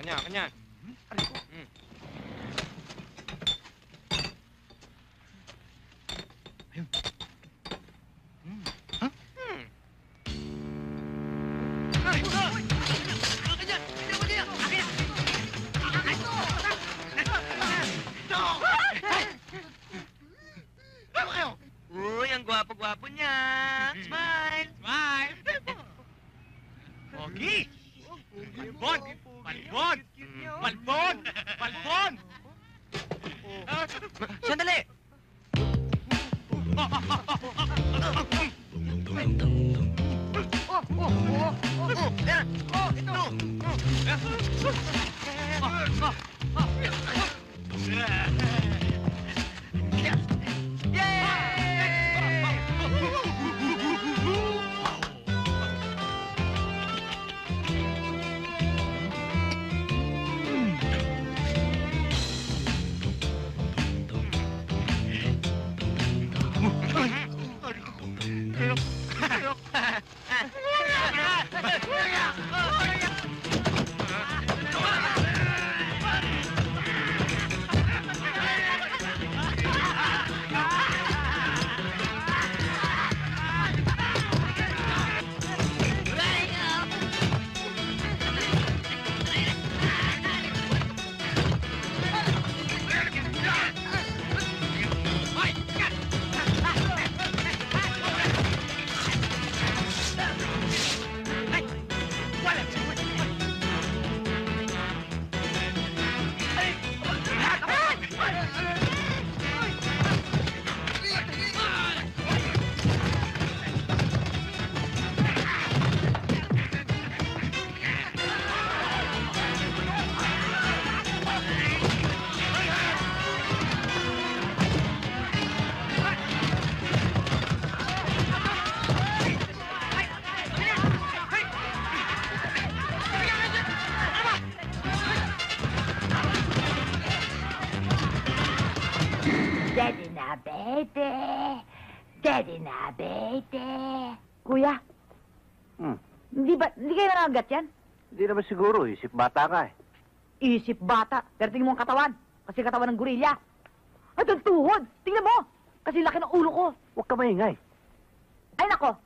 Kanya. Aray ko. Ayun. Huh? Ay! Kanya! Kanya! Akin! Akin! No! Ano kayo? Uy, ang gwapo-gwapo niya. Smile! Smile! Pogi! Balbon! Balbon! Balbon! Balbon! Sandali! Daddy na, baby. Daddy na, baby. Kuya, hindi kayo nangagat yan? Hindi naman siguro, isip bata ka eh. Isip bata, pero tingnan mo ang katawan. Kasi katawan ng gorilla. At ang tuhod, tingnan mo. Kasi laki ng ulo ko. Huwag ka maingay. Ay nako,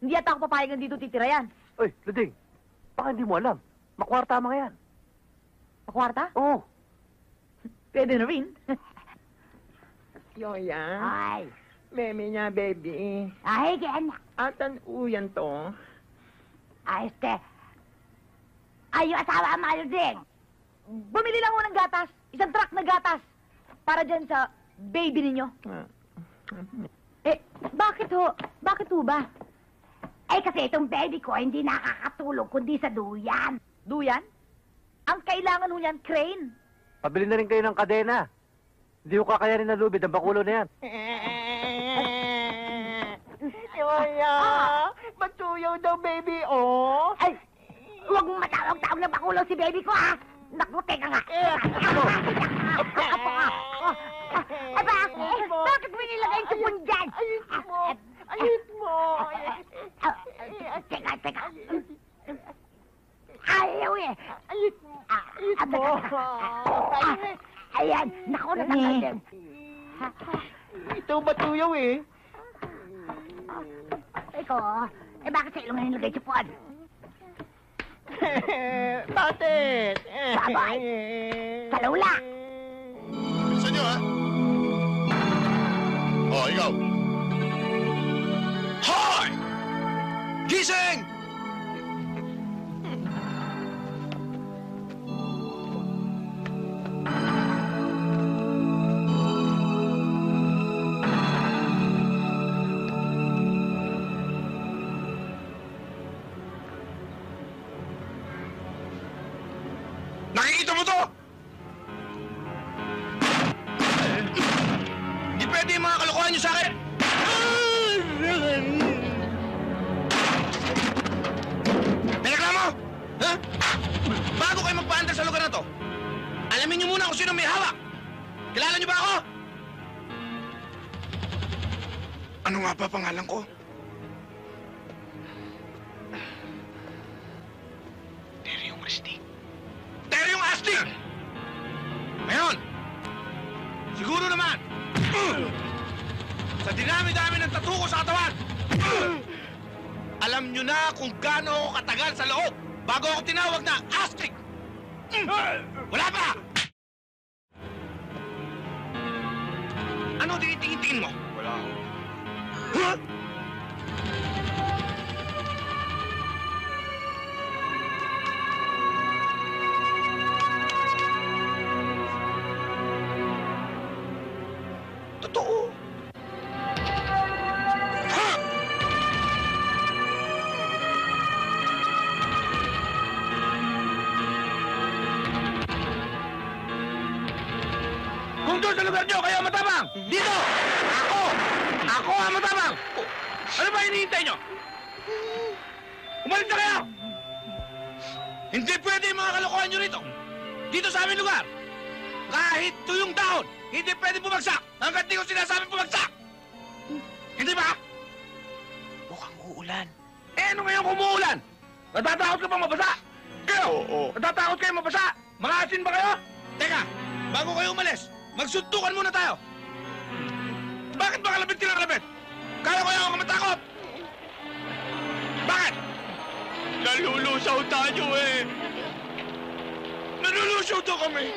hindi yata ako papayagan dito titira yan. Uy, Luding, baka hindi mo alam. Makwarta mga yan. Pakwarta? Oo. Pwede na rin. Yoya, Ay, meme niya, baby. ay, anak. Atan uyan to. Ay, ay, yung asawa ang din. Bumili lang mo ng gatas. Isang truck na gatas. Para dyan sa baby ninyo. Eh, bakit ho? Bakit ho ba? Eh, kasi itong baby ko hindi nakakatulog kundi sa duyan. Duyan? Ang kailangan ho niyan, crane. Pabili na rin kayo ng kadena. Hindi ko kakayanin na lubid ang bakulo na yan. Yoya, matuyaw daw, baby, oh. Ay, huwag mong matawag-tawag na bakulong si baby ko, ha? Naku, teka nga. Apo ka. Ay, bakit mo nilagay yung tupon dyan? Ayos mo. Ayos mo. Teka. Ayaw eh. Ayos mo. Ayos mo. Ayan, naku, natakal. Ito matuyaw eh. Iko, bakit sa ilong na nilagay yung tupon? Bakit? Babay. Sa lula. Bilisan nyo, ha? Oh, ikaw. Hoy! Gising! Nakikita mo to? Di pwede yung mga kalokohan nyo sa akin! May reklamo? Ha? Bago kayo magpaandar sa lugar na to, alamin nyo muna kung sino may hawak. Kilala nyo ba ako? Ano nga ba pangalan ko? Teryong Ristig. Teryong astig! Ngayon, siguro naman, sa dinami-dami ng tattoo ko sa katawan, alam nyo na kung gaano ako katagal sa loob bago ako tinawag na astig! Wala pa! Ano tinitingin-tingin mo? Wala ako. Huh? Totoo. Ha? Kung doon sa lugar nyo, kayo ang matabang! Dito! Ako! Ako ang matabang! Ano ba hinihintay nyo? Umalis na kayo! Hindi pwede yung mga kalokohan nyo rito! Dito sa aming lugar! Kahit tuyong dahon, hindi pwede bumagsak hanggat di ko sinasabi bumagsak! Hindi ba? Mukhang uulan. Eh, ano ngayon kung umuulan? Natatakot ka bang mabasa? Kayo? Oo. Natatakot kayo mabasa? Mga asin ba kayo? Teka, bago kayo umalis, magsuntukan muna tayo. Bakit ba kalabit ka ng kalabit? Kaya ko ako matakot. Bakit? Nalulusaw tayo eh. Nalulusaw to kami.